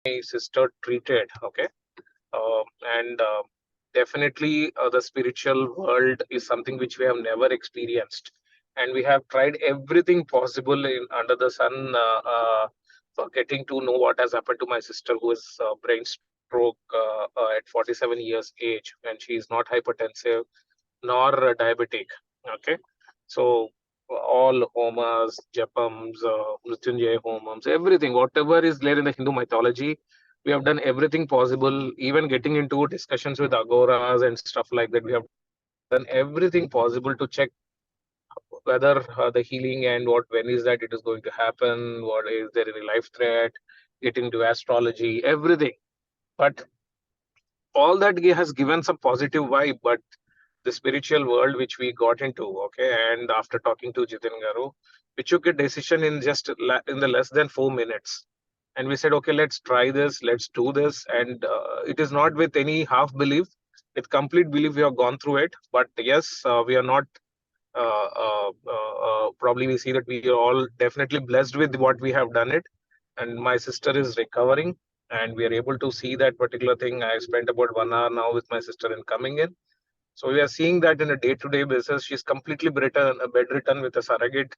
my sister treated. Okay. And definitely the spiritual world is something which we have never experienced, and we have tried everything possible in under the sun for getting to know what has happened to my sister, who is brain stroke at 47 years age, and she is not hypertensive nor diabetic. Okay, so all homas, japams, mrityunjay homams, everything, whatever is there in the Hindu mythology, we have done everything possible, even getting into discussions with agoras and stuff like that. We have done everything possible to check whether the healing and what when is that it is going to happen, what is there any life threat, getting into astrology, everything. But all that has given some positive vibe, but the spiritual world which we got into, okay, and after talking to Jitin Garu, we took a decision in just in the less than 4 minutes, and we said, okay, let's try this, let's do this, and it is not with any half belief, with complete belief we have gone through it. But yes, we are not. Probably we see that we are all definitely blessed with what we have done it, and my sister is recovering, and we are able to see that particular thing. I spent about 1 hour now with my sister in coming in, so we are seeing that in a day-to-day basis, she's completely bedridden with a surrogate.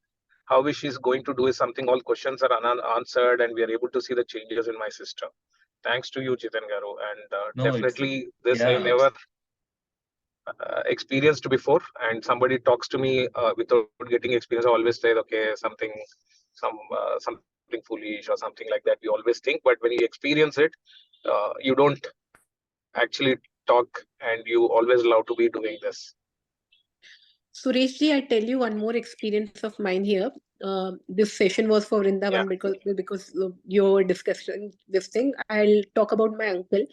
How is she's going to do is something, all questions are unanswered, and we are able to see the changes in my sister. Thanks to you, Jiten Garu. And No, it's definitely this I yeah. never experienced before. And somebody talks to me without getting experience, I always say, okay, something foolish or something like that. We always think, but when you experience it, you don't actually talk, and you always love to be doing this. Sureshji, I tell you one more experience of mine here. This session was for Yeah. Vrindavan because you were discussing this thing. I'll talk about my uncle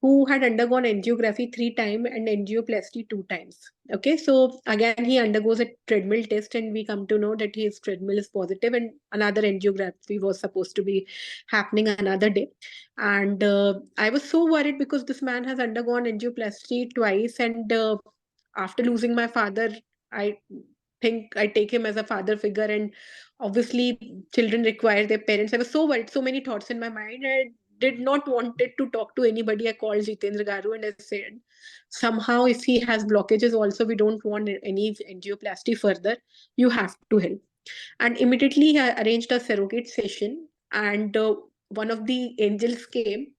who had undergone angiography 3 times and angioplasty 2 times. Okay, so again he undergoes a treadmill test, and we come to know that his treadmill is positive, and another angiography was supposed to be happening another day. And I was so worried because this man has undergone angioplasty twice, and after losing my father, I think I take him as a father figure, and obviously children require their parents. I was so worried, so many thoughts in my mind. I did not wanted to talk to anybody. I called Jitendra Garu and I said, somehow if he has blockages also, we don't want any angioplasty further. You have to help. And immediately I arranged a surrogate session, and one of the angels came,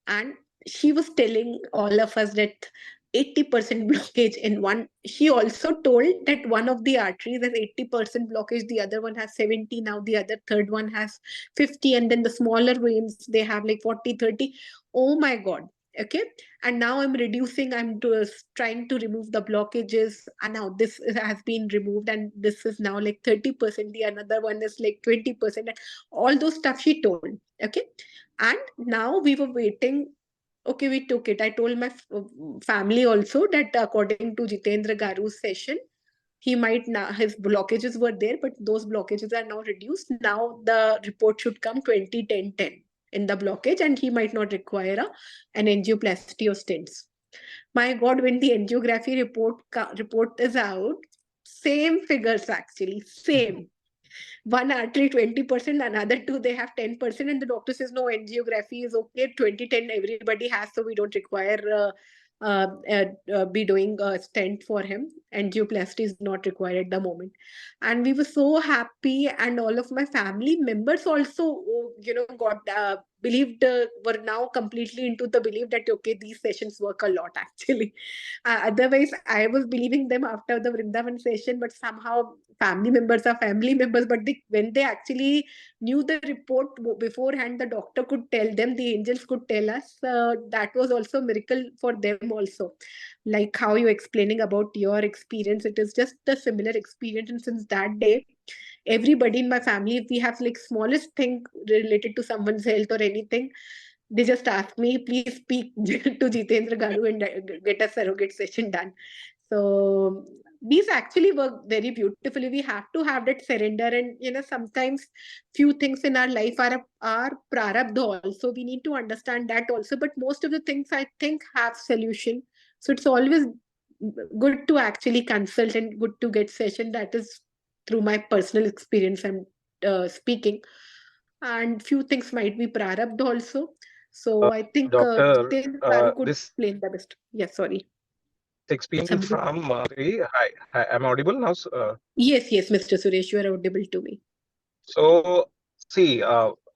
and she was telling all of us that 80% blockage in one. She also told that one of the arteries has 80% blockage, the other one has 70, now the other third one has 50, and then the smaller veins they have like 40, 30. Oh my god. Okay, and now I'm reducing, trying to remove the blockages, and now this has been removed, and this is now like 30%, the another one is like 20%, all those stuff she told. Okay, and now we were waiting. Okay, we took it. I told my family also that according to Jitendra Garu's session, he might now, his blockages were there, but those blockages are now reduced. Now the report should come 20-10-10 in the blockage, and he might not require an angioplasty or stents. My God, when the angiography report is out, same figures actually, same. One artery 20%, another two they have 10%, and the doctor says no, angiography is okay, 20-10 everybody has, so we don't require be doing a stent for him. Angioplasty is not required at the moment. And we were so happy, and all of my family members also got believed, were now completely into the belief that okay, these sessions work a lot actually. Otherwise I was believing them after the Vrindavan session, but somehow family members are family members, but when they actually knew the report beforehand, the doctor could tell them, the angels could tell us, that was also a miracle for them also. Like how you explaining about your experience, it is just a similar experience. And since that day, everybody in my family, if we have like smallest thing related to someone's health or anything, they just ask me, please speak to Jitendra Garu and get a surrogate session done. So these actually work very beautifully. We have to have that surrender, and sometimes few things in our life are prarabdha also. We need to understand that also. But most of the things I think have solution. So it's always good to actually consult and good to get session. That is through my personal experience I'm speaking. And few things might be prarabdha also. So I think Doctor, Jitendra Sir could this explain the best. Yes, sorry. experience Somebody. from hi, I'm audible now. Yes, Mr. Suresh, you are audible to me. So, see,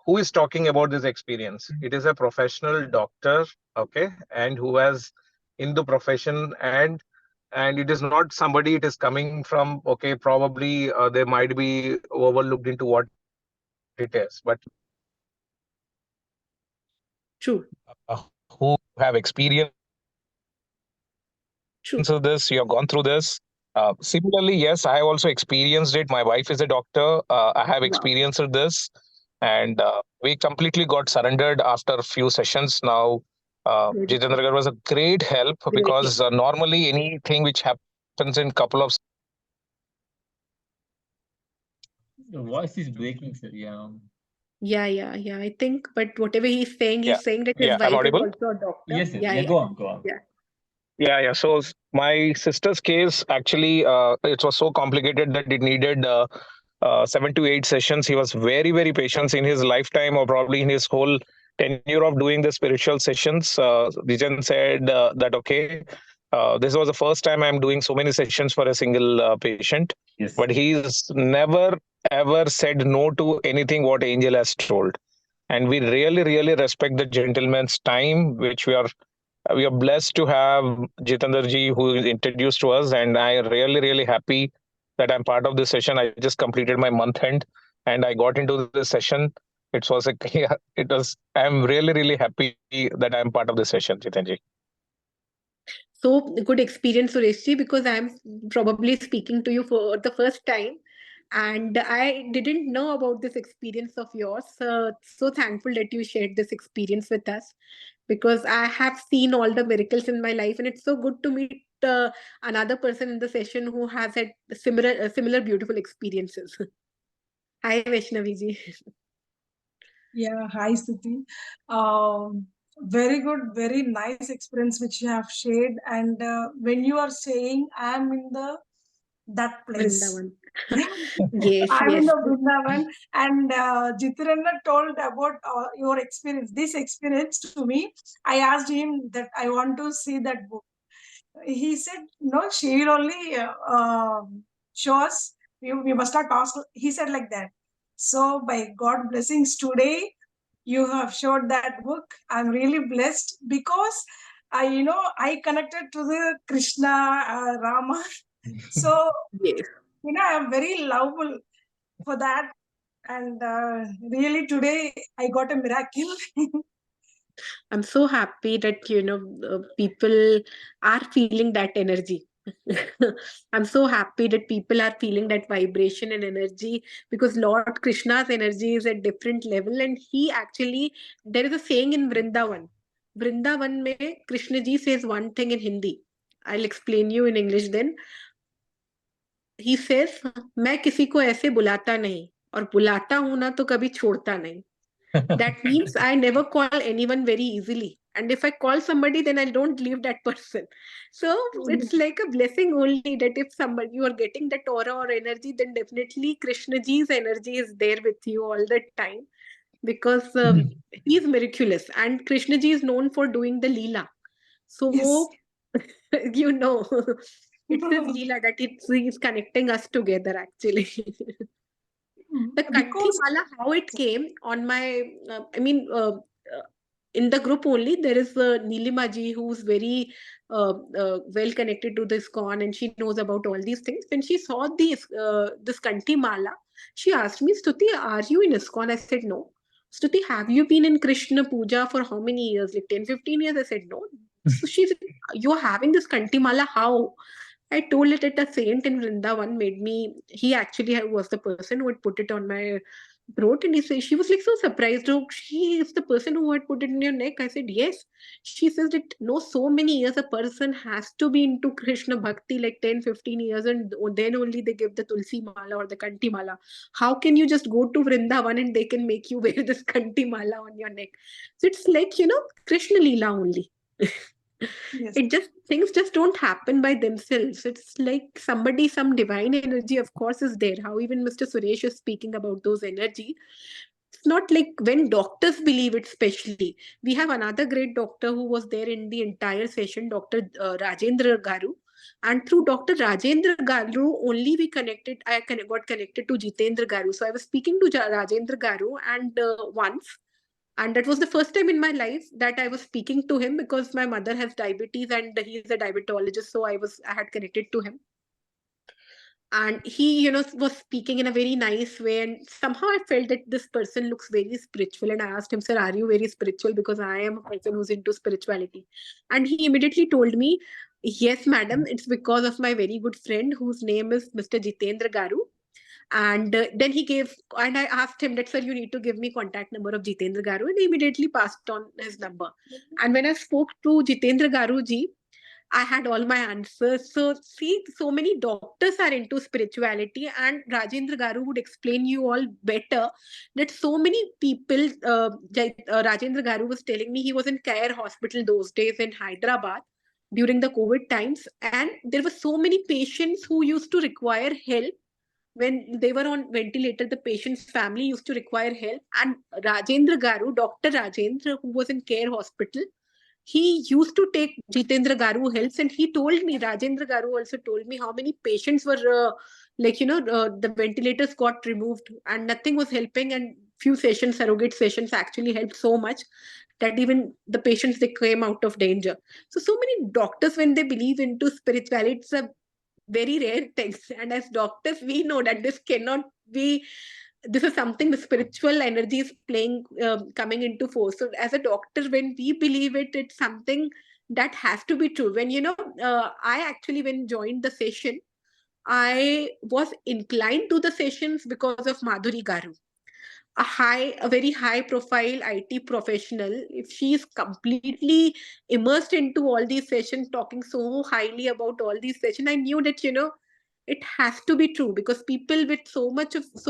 who is talking about this experience? It is a professional doctor, okay, and who has in the profession, and it is not somebody. It is coming from, okay, probably they might be overlooked into what it is, but True, who have experience of this, you have gone through this. true. Similarly, yes, I have also experienced it. My wife is a doctor. I have experienced this, Wow, and we completely got surrendered after a few sessions. Now, Jitendra was a beautiful. great help because Great. normally anything which happens in couple of sessions, The voice is breaking, sir. Yeah. Yeah. I think, but whatever yeah, he's saying that yeah, his I'm wife is audible. also a doctor. Yes, sir. Yeah, go on, go on. Yeah. Yeah. So my sister's case actually, it was so complicated that it needed 7 to 8 sessions. He was very, very patient in his lifetime, or probably in his whole tenure of doing the spiritual sessions. Dijan said that okay, this was the first time I'm doing so many sessions for a single patient, Yes. but he's never ever said no to anything what Angel has told, and we really, really respect the gentleman's time, which we are blessed to have Jitendra ji who is introduced to us, and I really, really happy that I'm part of this session. I just completed my month end, and I got into this session. It was a yeah, it was. I'm really, really happy that I'm part of this session, Jitendra ji. So good experience, Sureshji, because I'm probably speaking to you for the first time. And I didn't know about this experience of yours. So thankful that you shared this experience with us because I have seen all the miracles in my life, and it's so good to meet another person in the session who has had similar beautiful experiences. Hi, Vaishnavi ji. Yeah, hi Stuti. Very good, very nice experience which you have shared. And when you are saying I'm in that place, Vrindavan. yeah, I'm in Yes. the Vrindavan. And Jitendra told about your experience, this experience to me. I asked him that I want to see that book. He said, no, she will only show us. We must not ask. He said like that. So, by God blessings, today you have showed that book. I'm really blessed because I connected to the Krishna, Rama. So, Yes. I'm very lovable for that. And really, today I got a miracle. I'm so happy that people are feeling that energy. I'm so happy that people are feeling that vibration and energy because Lord Krishna's energy is at different level, and he actually, there is a saying in Vrindavan. Vrindavan mein Krishna ji says one thing in Hindi. I'll explain you in English then. He says, मैं किसी को ऐसे बुलाता नहीं और बुलाता हूं ना तो कभी छोड़ता नहीं. That means I never call anyone very easily. And if I call somebody, then I don't leave that person. So it's like a blessing only that if somebody you are getting that aura or energy, then definitely Krishna ji's energy is there with you all the time because he is miraculous and Krishna ji is known for doing the Leela. Yes. So, you know, it's his Leela that he's connecting us together actually. The Kanthi Because Mala, how it came on my, in the group only, there is Nilima ji who's very well connected to this con and she knows about all these things. When she saw this Kanthi Mala, she asked me, Stuti, are you in ISKCON? I said, no. Stuti, have you been in Krishna Puja for how many years? Like 10, 15 years? I said, no. So she said, you're having this Kanthi Mala, how? I told it that a saint in Vrindavan made me. He actually was the person who had put it on my throat, and she was like so surprised. Oh, she is the person who had put it in your neck. I said yes. She says that no, so many years a person has to be into Krishna Bhakti, like 10, 15 years, and then only they give the Tulsi Mala or the Kanti Mala. How can you just go to Vrindavan and they can make you wear this Kanti Mala on your neck? So it's like, Krishna Leela only. yes. It just things just don't happen by themselves. It's like some divine energy of course is there. How even Mr. Suresh is speaking about those energy, it's not like when doctors believe it, especially. We have another great doctor who was there in the entire session, Dr. Rajendra Garu. And through Dr. Rajendra Garu, only I got connected to Jitendra Garu. So I was speaking to Rajendra Garu and once. And that was the first time in my life that I was speaking to him, because my mother has diabetes and he is a diabetologist. So I had connected to him. And he, was speaking in a very nice way. And somehow I felt that this person looks very spiritual. And I asked him, sir, are you very spiritual? Because I am a person who's into spirituality. And he immediately told me, yes, madam, it's because of my very good friend whose name is Mr. Jitendra Garu. And then and I asked him that, sir, you need to give me contact number of Jitendra Garu. And he immediately passed on his number. And when I spoke to Jitendra Garu ji, I had all my answers. So see, so many doctors are into spirituality, and Rajendra Garu would explain you all better that so many people, Rajendra Garu was telling me he was in Care Hospital those days in Hyderabad during the COVID times. And there were so many patients who used to require help. When they were on ventilator, the patient's family used to require help. And Rajendra Garu, Dr. Rajendra, who was in Care Hospital, he used to take Jitendra Garu helps, and he told me, Rajendra Garu also told me how many patients were the ventilators got removed and nothing was helping, and few sessions, surrogate sessions actually helped so much that even the patients, they came out of danger. So many doctors, when they believe into spirituality, it's a very rare thing. And as doctors, we know that this is something, the spiritual energy is playing, coming into force. So as a doctor, when we believe it, it's something that has to be true. When I actually, when joined the session, I was inclined to the sessions because of Madhuri Garu, a very high profile IT professional. If she is completely immersed into all these sessions, talking so highly about all these sessions, I knew that it has to be true, because people with so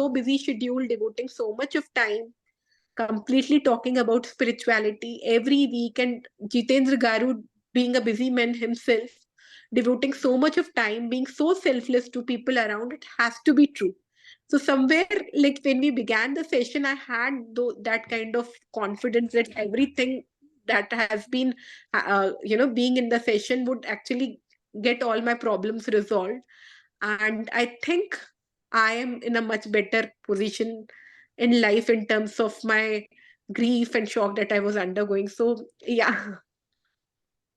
busy schedule, devoting so much of time, completely talking about spirituality every week, and Jitendra Garu, being a busy man himself, devoting so much of time, being so selfless to people around, it has to be true. So somewhere, like when we began the session, I had that kind of confidence that everything that has been, being in the session would actually get all my problems resolved. And I think I am in a much better position in life in terms of my grief and shock that I was undergoing. So yeah,